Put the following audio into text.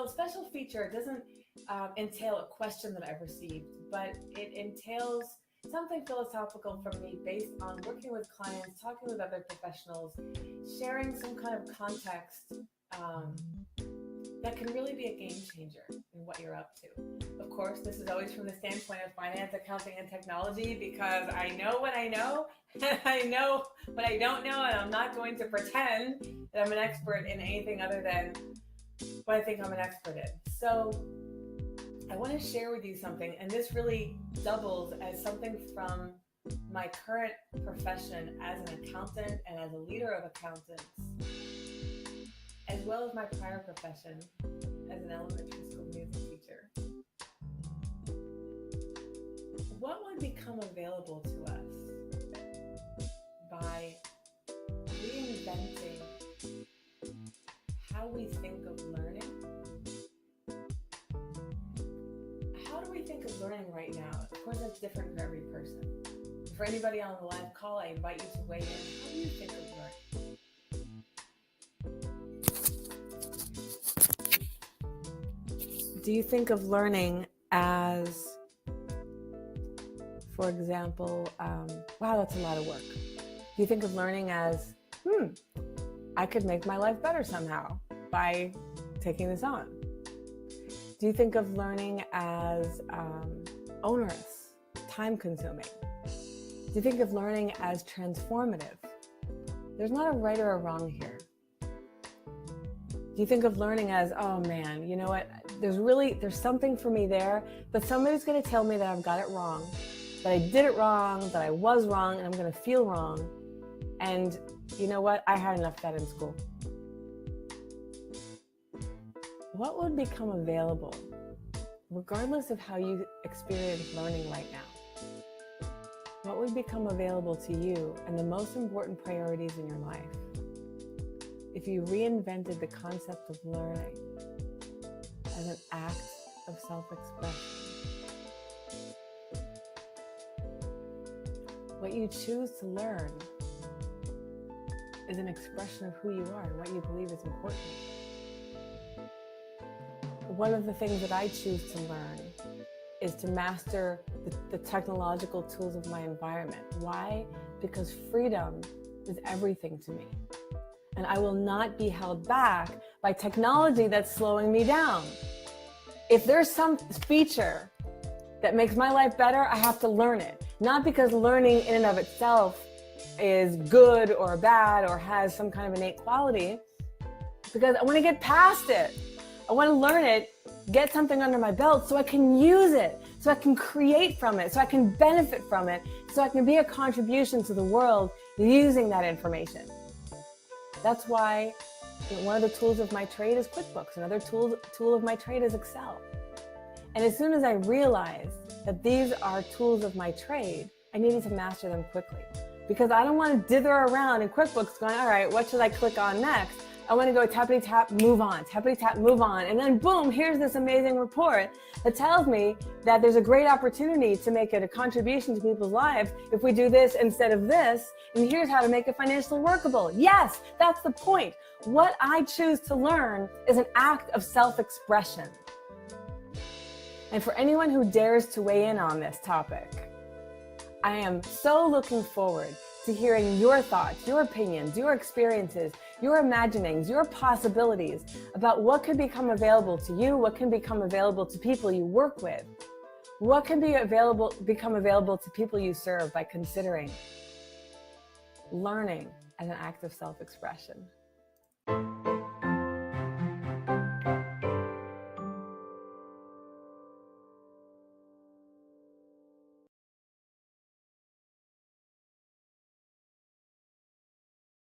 Well, special feature doesn't entail a question that I've received, but it entails something philosophical from me based on working with clients, talking with other professionals, sharing some kind of context that can really be a game changer in what you're up to. Of course, this is always from the standpoint of finance, accounting, and technology, because I know what I know, and I know what I don't know, and I'm not going to pretend that I'm an expert in anything other than what I think I'm an expert in. So I want to share with you something, and this really doubles as something from my current profession as an accountant and as a leader of accountants, as well as my prior profession as an elementary school music teacher. What would become available to us by reinventing how we think of learning? How do we think of learning right now? Of course, that's different for every person. For anybody on the live call, I invite you to weigh in. How do you think of learning? Do you think of learning as, for example, wow, that's a lot of work. Do you think of learning as, I could make my life better somehow by taking this on? Do you think of learning as onerous, time-consuming? Do you think of learning as transformative? There's not a right or a wrong here. Do you think of learning as, oh man, you know what? There's something for me there, but somebody's going to tell me that I've got it wrong, that I did it wrong, that I was wrong, and I'm going to feel wrong. And you know what? I had enough of that in school. What would become available, regardless of how you experience learning right now? What would become available to you and the most important priorities in your life if you reinvented the concept of learning as an act of self-expression? What you choose to learn is an expression of who you are and what you believe is important. One of the things that I choose to learn is to master the technological tools of my environment. Why? Because freedom is everything to me. And I will not be held back by technology that's slowing me down. If there's some feature that makes my life better, I have to learn it. Not because learning in and of itself is good or bad or has some kind of innate quality, because I want to get past it. I want to learn it, get something under my belt so I can use it, so I can create from it, so I can benefit from it, so I can be a contribution to the world using that information. That's why one of the tools of my trade is QuickBooks. Another tool of my trade is Excel. And as soon as I realized that these are tools of my trade, I needed to master them quickly. Because I don't want to dither around in QuickBooks going, all right, what should I click on next? I want to go tappity tap, move on, tappity tap, move on. And then boom, here's this amazing report that tells me that there's a great opportunity to make it a contribution to people's lives if we do this instead of this. And here's how to make it financially workable. Yes, that's the point. What I choose to learn is an act of self-expression. And for anyone who dares to weigh in on this topic, I am so looking forward to hearing your thoughts, your opinions, your experiences, your imaginings, your possibilities about what could become available to you, what can become available to people you work with, what can become available to people you serve by considering learning as an act of self-expression.